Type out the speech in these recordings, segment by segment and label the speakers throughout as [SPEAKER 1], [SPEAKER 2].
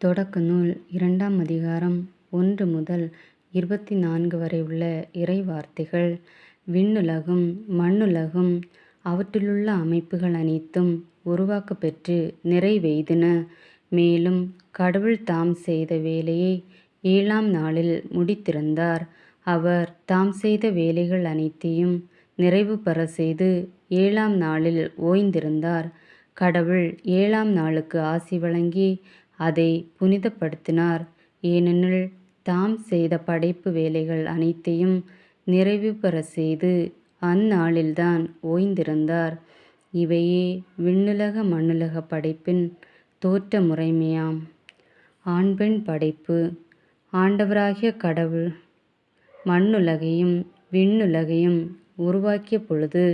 [SPEAKER 1] தொடக்க நூல் 2ஆம் அதிகாரம் 1 முதல் 24 வரை உள்ள இறை வார்த்தைகள். விண்ணுலகும் மண்ணுலகும் அவற்றிலுள்ள அமைப்புகள் அனைத்தும் உருவாக்கப் பெற்று நிறைவெய்தின. மேலும் கடவுள் தாம் செய்த வேலையை 7ஆம் நாளில் முடித்திருந்தார். அவர் தாம் செய்த வேலைகள் அனைத்தையும் நிறைவு பெற செய்து 7ஆம் நாளில் ஓய்ந்திருந்தார். கடவுள் 7ஆம் நாளுக்கு ஆசி வழங்கி அதை புனிதப்படுத்தினார். ஏனெனில் தாம் செய்த படைப்பு வேலைகள் அனைத்தையும் நிறைவு பெற செய்து அந்நாளில்தான் ஓய்ந்திருந்தார். இவையே விண்ணுலக மண்ணுலக படைப்பின் தோற்ற முறைமையாம். ஆண் பெண் படைப்பு. ஆண்டவராகிய கடவுள் மண்ணுலகையும் விண்ணுலகையும் உருவாக்கிய பொழுது,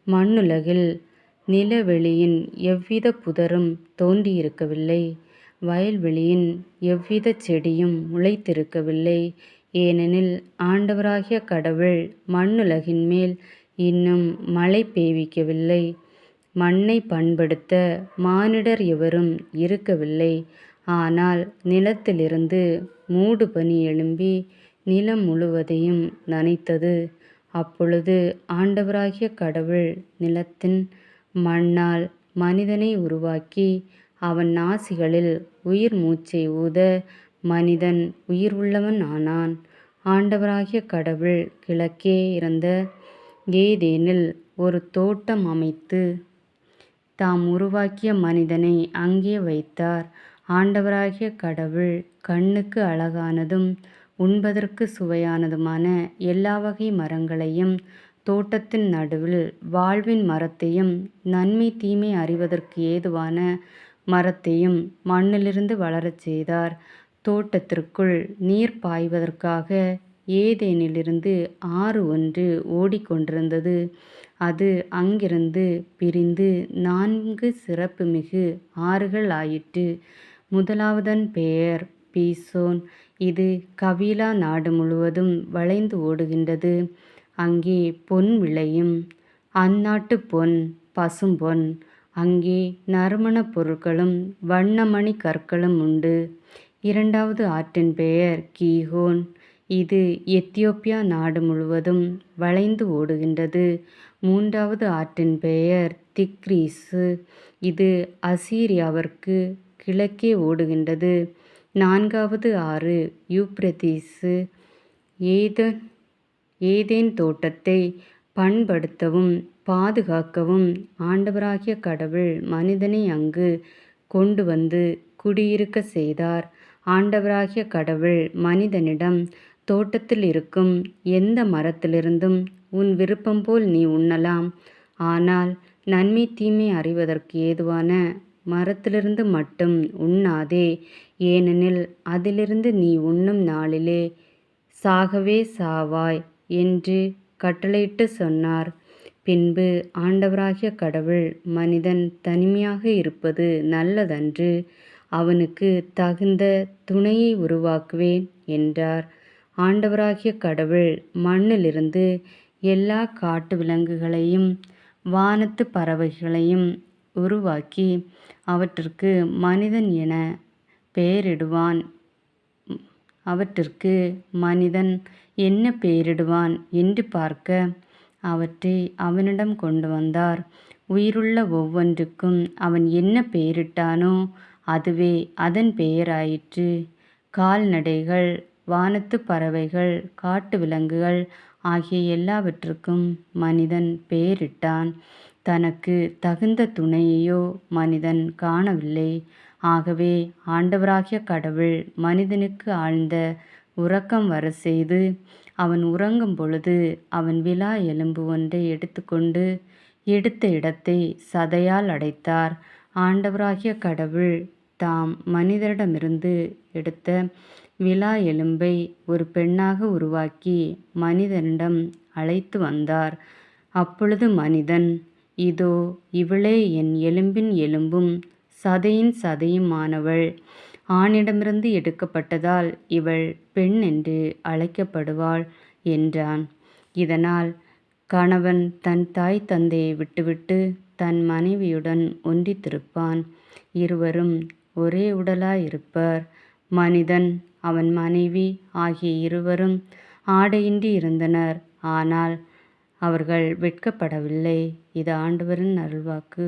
[SPEAKER 1] மண்ணுலகில் நிலவெளியின் எவ்வித புதரும் தோன்றியிருக்கவில்லை, வயல்வெளியின் எவ்விதச் செடியும் முளைத்திருக்கவில்லை. ஏனெனில் ஆண்டவராகிய கடவுள் மண்ணுலகின் மேல் இன்னும் மழை பெய்விக்கவில்லை. மண்ணை பண்படுத்த மானிடர் எவரும் இருக்கவில்லை. ஆனால் நிலத்திலிருந்து மூடுபனி எழும்பி நிலம் முழுவதையும் நனைத்தது. அப்பொழுது ஆண்டவராகிய கடவுள் நிலத்தின் மண்ணால் மனிதனை உருவாக்கி அவன் நாசிகளில் உயிர் மூச்சை ஊத மனிதன் உயிர் உள்ளவன் ஆனான். ஆண்டவராகிய கடவுள் கிழக்கே இருந்த ஏதேனில் ஒரு தோட்டம் அமைத்து தாம் உருவாக்கிய மனிதனை அங்கே வைத்தார். ஆண்டவராகிய கடவுள் கண்ணுக்கு அழகானதும் உண்பதற்கு சுவையானதுமான எல்லா வகை மரங்களையும் தோட்டத்தின் நடுவில் வாழ்வின் மரத்தையும் நன்மை தீமை அறிவதற்கு ஏதுவான மரத்தையும் மண்ணிலிருந்து வளரச் செய்தார். தோட்டத்திற்குள் நீர் பாய்வதற்காக ஏதேனிலிருந்து ஆறு ஒன்று ஓடிக்கொண்டிருந்தது. அது அங்கிருந்து பிரிந்து 4 சிறப்புமிகு ஆறுகள் ஆயிற்று. முதலாவதன் பெயர் பீசோன். இது கவீலா நாடு முழுவதும் வளைந்து ஓடுகின்றது. அங்கே பொன் விளையும். அந்நாட்டுப் பொன் பசும்பொன். அங்கே நறுமணப் பொருட்களும் வண்ணமணி கற்களும் உண்டு. இரண்டாவது ஆற்றின் பெயர் கீகோன். இது எத்தியோப்பியா நாடு முழுவதும் வளைந்து ஓடுகின்றது. மூன்றாவது ஆற்றின் பெயர் திக்ரீசு. இது அசீரியாவிற்கு கிழக்கே ஓடுகின்றது. நான்காவது ஆறு யூப்ரதீசு. ஏதேன் தோட்டத்தை பண்படுத்தவும் பாதுகாக்கவும் ஆண்டவராகிய கடவுள் மனிதனை அங்கு கொண்டு வந்து குடியிருக்கச் செய்தார். ஆண்டவராகிய கடவுள் மனிதனிடம், தோட்டத்தில் இருக்கும் எந்த மரத்திலிருந்தும் உன் விருப்பம் போல் நீ உண்ணலாம். ஆனால் நன்மை தீமை அறிவதற்கு ஏதுவான மரத்திலிருந்து மட்டும் உண்ணாதே. ஏனெனில் அதிலிருந்து நீ உண்ணும் நாளிலே சாகவே சாவாய் என்று கட்டளையிட்டு சொன்னார். பின்பு ஆண்டவராகிய கடவுள் மனிதன் தனிமையாக இருப்பது நல்லதன்று, அவனுக்கு தகுந்த துணையை உருவாக்குவேன் என்றார். ஆண்டவராகிய கடவுள் மண்ணிலிருந்து எல்லா காட்டு விலங்குகளையும் வானத்து பறவைகளையும் உருவாக்கி அவற்றிற்கு மனிதன் என பெயரிடுவான். அவற்றிற்கு மனிதன் என்ன பெயரிடுவான் என்று பார்க்க அவற்றை அவனிடம் கொண்டு வந்தார். உயிருள்ள ஒவ்வொன்றுக்கும் அவன் என்ன பெயரிட்டானோ அதுவே அதன் பெயராயிற்று. கால்நடைகள், வானத்து பறவைகள், காட்டு விலங்குகள் ஆகிய எல்லாவற்றுக்கும் மனிதன் பெயரிட்டான். தனக்கு தகுந்த துணையையோ மனிதன் காணவில்லை. ஆகவே ஆண்டவராகிய கடவுள் மனிதனுக்கு ஆழ்ந்த உறக்கம் வர செய்து, அவன் உறங்கும் பொழுது அவன் விலா எலும்பு ஒன்றை எடுத்துக்கொண்டு எடுத்த இடத்தை சதையால் அடைத்தார். ஆண்டவராகிய கடவுள் தாம் மனிதரிடமிருந்து எடுத்த விலா எலும்பை ஒரு பெண்ணாக உருவாக்கி மனிதனிடம் அழைத்து வந்தார். அப்பொழுது மனிதன், இதோ இவளே என் எலும்பின் எலும்பும் சதையின் சதையுமானவள். ஆணிடமிருந்து எடுக்கப்பட்டதால் இவள் பெண் என்று அழைக்கப்படுவாள் என்றான். இதனால் கணவன் தன் தாய் தந்தையை விட்டுவிட்டு தன் மனைவியுடன் ஒன்றித்திருப்பான். இருவரும் ஒரே உடலாயிருப்பர். மனிதன் அவன் மனைவி ஆகிய இருவரும் ஆடையின்றி இருந்தனர். ஆனால் அவர்கள் வெட்கப்படவில்லை. இது ஆண்டவரின் அருள்வாக்கு.